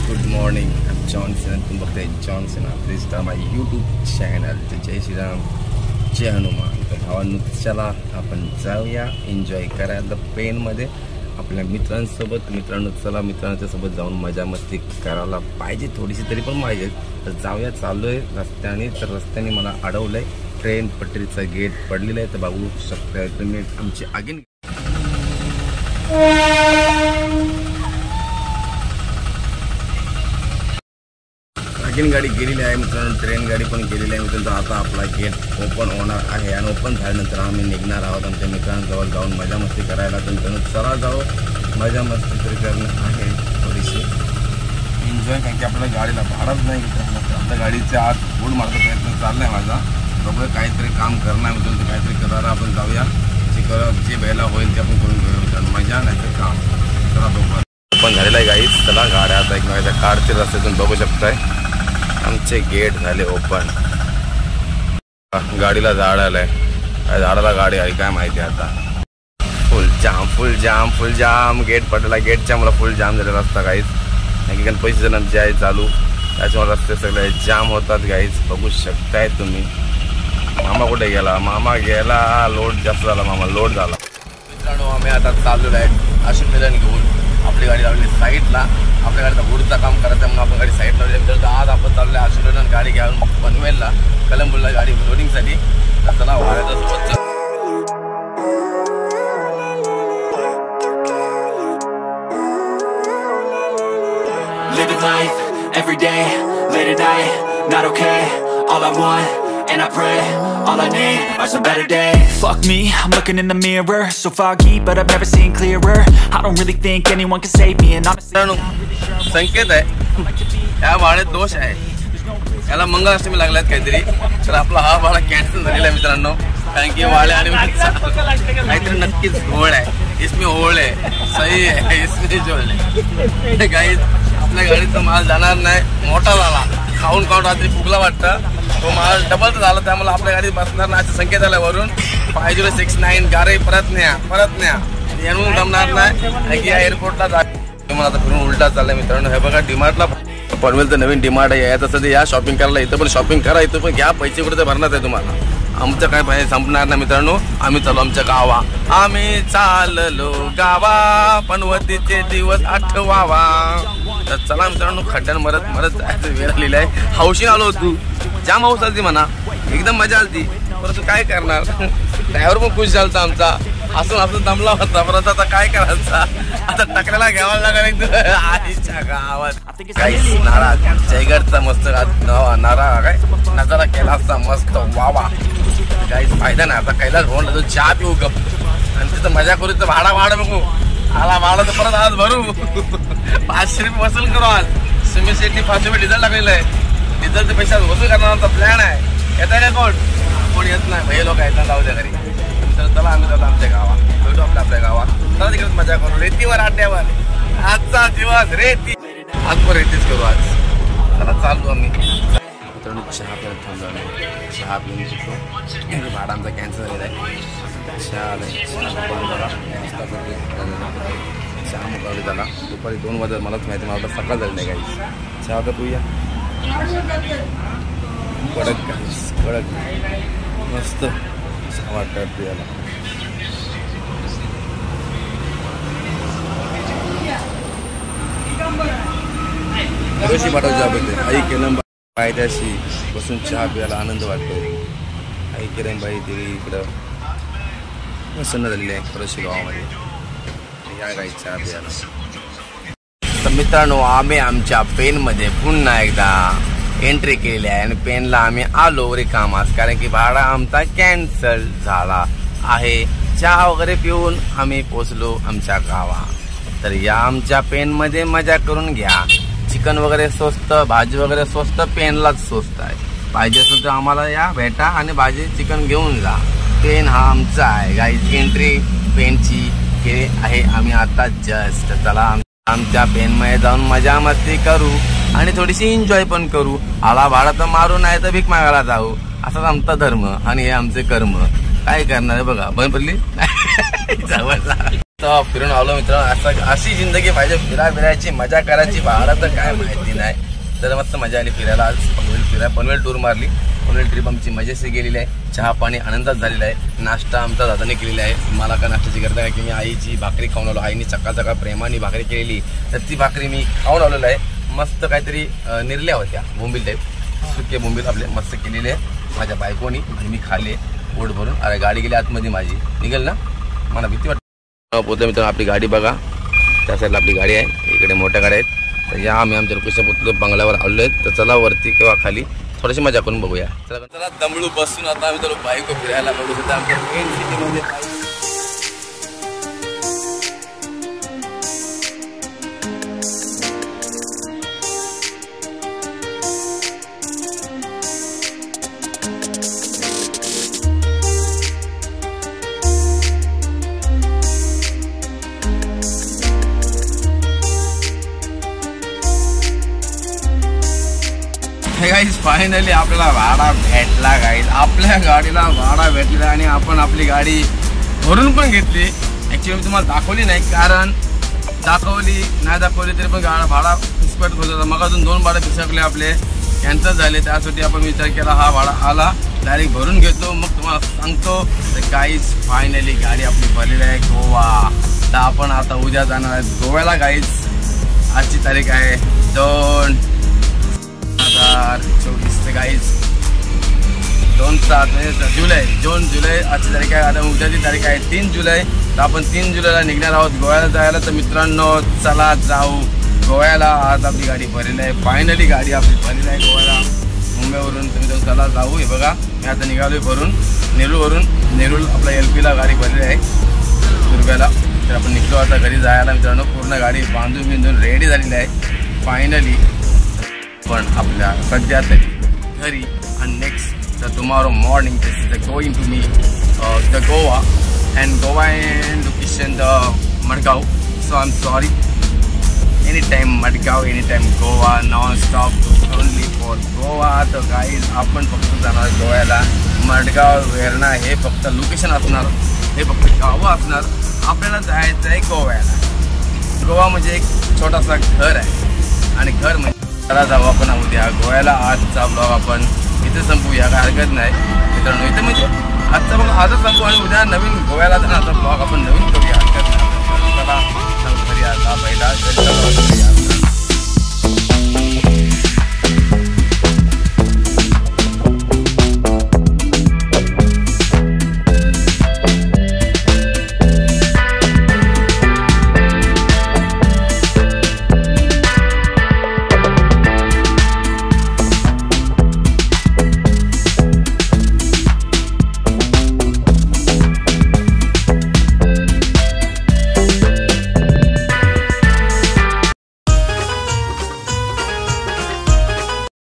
Good morning, Johnson. तुम्ही बघताय Johnson please the my YouTube channel. जय श्रीराम, जय हनुमान. तर भावांनो, चला आपण जाऊया एन्जॉय करायला पेनमध्ये आपल्या मित्रांसोबत. चला मित्रांच्या सोबत जाऊन मजा मस्ती करायला पाहिजे, थोडीशी तरी पण पाहिजे. तर जाऊया. चाललोय रस्त्याने, तर रस्त्याने मला अडवलंय. ट्रेन पटरीचा गेट पडलेला आहे, तर बघू शकताय तुम्ही आमची आगीन गाडी गेलेली आहे मित्रांनो. ट्रेन गाडी पण गेलेली आहे मित्रांनो. आता आपला गेट ओपन होणार आहे आणि ओपन झाल्यानंतर आम्ही निघणार आहोत आमच्या मित्रांजवळ जाऊन मजा मस्ती करायला. मित्रांनो चला जाऊ, मजा मस्ती तरी करणं आहे, थोडीशी एन्जॉय, कारण की आपल्याला गाडीला भाडंच नाही मित्रांनो. आता गाडीच्या आत बुड मारचा प्रयत्न चालला आहे माझा. बघूया काहीतरी काम करणार मित्रांनो, काहीतरी करायला आपण जाऊया. जे व्हायला होईल ते आपण करून घेऊया मित्रांनो. मजा नाही तर काम. चला बघूया. ओपन झालेला आहे गाईस. चला गाड्या आता एकमेकाच्या काढतील रस्त्यातून बघू शकताय. आमचे गेट झाले ओपन. गाडीला झाड आलंय, काय झाडाला गाडी आली काय माहिती. आता फुल जाम गेट पडलेला. गेटच्या मला फुल जाम झालेला रस्ता गाईज, कारण गणपती जण जे आहे चालू, त्याच्यामुळे रस्ते सगळे जाम होतात गाईज. बघू शकताय तुम्ही. मामा कुठे गेला? मामा गेला, लोड जास्त झाला. मामा लोड झाला मित्रांनो. आम्ही आता चाललेलो आहे अशोक मिलन घेऊन. आपली गाडी लावली साईडला. आपल्या गाडीचा बुडचा काम करायचं म्हणून आपण गाडी साईड लावली. तर आज आपण चाललो आहे अशोक मिलन गाडी घेऊन पनवेलला, कलंबूरला गाडी लोडिंगसाठी. तर चला वाऱ्याचा सोबत living life every day, late at night, not okay. All I want, and I pray, all I need are some better days. Fuck me, I'm looking in the mirror, so foggy, but I've never seen clearer. I don't really think anyone can save me, and honestly संकेत आहे या भाड्यात दोष आहे. याला मंगळाष्टमी लागल्यात काहीतरी. तर आपला हा भाडा कॅन्सल झालेला आहे मित्रांनो, कारण की वाळे आणि काहीतरी नक्कीच घोळ आहे. इसमें होळ आहे, सही आहे, इसमें जोळ आहे. काही आपल्या गाडीचा माल जाणार नाही. मोठा झाला, खाऊन रात्री फुगला वाटतं. तो माल डबल झाला, त्यामुळे आपल्या गाडीत बसणार नाही असं संकेत आला वरून. 5069 गाडी परत न्या येऊन जमणार नाही की या एअरपोर्टला जा. मला आता फिरून उलटा चाललाय मित्रांनो. हे बघा डीमार्टला, पनवेलचं नवीन डीमार्ट आहे. यात असं या शॉपिंग करायला, इथं पण शॉपिंग करा, इथं पण घ्या. पैसे कुठे तर भरणार आहे तुम्हाला. आमचं काय पैसे संपणार नाही मित्रांनो. आम्ही चालू आमच्या गावा. आम्ही चाललो गावा, पनवतीचे दिवस आठवावा. तर चला मित्रांनो, खड्ड्यान मरत जायचं वेळ आलेला आहे. हौशीन आलो तू, जाम हौस आलती म्हणा, एकदम मजा आलती. परंतु काय करणार, ड्रायव्हर पण खुश झालता आमचा. हसून दमला होता. परंतु आता काय करायचं, आता टकऱ्याला घ्यावा लागेल आईच्या गावात. काही नारळ जयगडचा मस्त नारळ काय नजारा केला असता मस्त वावा. काहीच फायदा नाही. आता कैलास भवनला जो चहा पिऊ गप आणि तिथं मजा करू. तर भाडा बघू आला भाडा तर परत आज भरू. 500 रुपये वसूल करू. आज सिमेंट 500 रुपये डिझेल लागलेलं आहे. डिझेलचे पैसा वसूल करण्याचा प्लॅन आहे. येत आहे का कोण येत नाही. भैया लोक येतात, जाऊ द्या घरी. तर चला आम्ही जातो आमच्या गावात. भेटू आपल्या गावात. चला तिकडे मजा करू. रेतीवर आड्यावर आजचा दिवस रेती. आज पण रेतीच करू आज. चला चालू आम्ही. मित्रांनो चहा प्यायला थांबलो आम्ही. चहा पिऊन शिकतो. भाडा आमचा कॅन्सल झालेला आहे. चहा आलाय, चहा मुकावली त्याला. दुपारी 2 वाजता मलाच माहिती, मला वाटतं सकाळ झाली नाही काही. चहा का पिऊया. कडक मस्त चहा वाटतं पियाला. कशी पाठव जॉब येते. आई केलं पायद्याशी बसून चहा प्यायला आनंद वाटतो. आई केलं बाई ते इकडं प्रसन्न झालेली आहे खरंशी गावामध्ये. या गाई चहा प्यायला. तर मित्रांनो, आम्ही आमच्या पेनमध्ये पुन्हा एकदा एंट्री केलेली आहे आणि पेनला आम्ही आलो रिकामास, कारण की भाडा आमचा कॅन्सल झाला आहे. चहा वगैरे पिऊन आम्ही पोचलो आमच्या गावा. तर या आमच्या पेनमध्ये मजा करून घ्या. चिकन वगैरे स्वस्त, भाजी वगैरे स्वस्त, पेनलाच स्वस्त आहे. पाहिजे असेल तर आम्हाला या भेटा आणि भाजी चिकन घेऊन जा. पेन हा आमचा आहे गाईज. एंट्री पेनची केली आहे आम्ही आता जस्ट. चला आमच्या पेनमध्ये जाऊन मजा मस्ती करू आणि थोडीशी एन्जॉय पण करू. आला भाडा तर मारू, नाही तर भीक मागायला जाऊ. असाच आमचा धर्म आणि हे आमचे कर्म. काय करणार आहे बघा. बंद पडली जवळ फिरून आलो मित्रांनो. अशी जिंदगी पाहिजे, फिरायची मजा करायची. भाडं तर काय माहिती नाही. तर मस्त मजा आली फिरायला. आज पनवेल टूर मारली. पनवेल ट्रिप आमची मजेशी गेलेली आहे. चहा पाणी आनंदात झालेला आहे. नाश्ता आमचा दादाने केलेला आहे. मला का नाश्त्याची गरज आहे की मी आईची भाकरी खाऊन आलो. आईने चक्का प्रेमाने भाकरी केलेली, तर ती भाकरी मी खाऊन आलेलो आहे. मस्त काहीतरी निर्ल्या होत्या, बोंबील टाईप, सुके बोंबील आपले मस्त केलेले आहे माझ्या बायकोनी, आणि मी खाल्ले पोट भरून. अरे गाडी गेली आतमध्ये माझी, निघेल ना, मला भीती वाटते. पोहोचलो मित्रांनो, आपली गाडी बघा, त्या साईडला आपली गाडी आहे, इकडे मोठ्या गाड्या आहेत. तर या आम्ही आमच्या लोकेशन पोहोचलो, बंगल्यावर आलो आहेत. तर चला वरती किंवा खाली थोडीशी मजा करून बघूया. चला दमळू बसून आता आम्ही तर बाईक फिरायला बघू शकता आमच्या मेन सिटीमध्ये. गाईज फायनली आपल्याला भाडा भेटला. गाईज आपल्या गाडीला भाडा भेटलेला आणि आपण आपली गाडी भरून पण घेतली. ॲक्च्युली मी तुम्हाला दाखवली नाही, कारण दाखवली तरी पण भाडा फिसकट होत होता. मग अजून 2 भाडे फिसकले आपले, कॅन्सल झाले. त्यासाठी आपण विचार केला हा भाडा आला डायरेक्ट भरून घेतो, मग तुम्हाला सांगतो. तर गाईज फायनली गाडी आपली भरलेली आहे गोवा. तर आपण आता उद्या जाणार आहे गोव्याला. गाईज आजची तारीख आहे 2/2024 गाईज, 2 जुलै आजची तारीख आहे. आता उद्याची तारीख आहे 3 जुलै. तर आपण 3 जुलैला निघणार आहोत गोव्याला जायला. तर मित्रांनो चला जाऊ गोव्याला. आज आपली गाडी भरलेली आहे. फायनली गाडी आपली भरलेली आहे गोव्याला मुंबईवरून. तुम्ही चला जाऊ. हे बघा मी आता निघालोय भरून नेरूळ आपला LPला गाडी भरलेली आहे दुर्गाला. तर आपण निघलो आता घरी जायला मित्रांनो. पूर्ण गाडी बांधून रेडी झालेली आहे फायनली. पण आपल्या सध्या तरी घरी. आणि next the tomorrow morning this is the going to me the Goa and Goa and location the Madgaon. So I am sorry. Anytime Madgaon, anytime Goa, non stop only for Goa. तर गाईज आपण फक्त जाणार गोव्याला. मडगाव, वेरणा हे फक्त लोकेशन असणार, हे फक्त गावं असणार. आपल्याला जायचं आहे गोव्याला. गोवा म्हणजे एक छोटासा घर आहे, आणि घर म्हणजे चला जाऊ आपण उद्या गोव्याला. आजचा ब्लॉग आपण इथे संपूया, काय हरकत नाही मित्रांनो. इथे म्हणजे आजचा ब्लॉग आजच संपू आणि उद्या नवीन गोव्याला जाण्याचा ब्लॉग आपण नवीन करूया, हरकत नाही. चला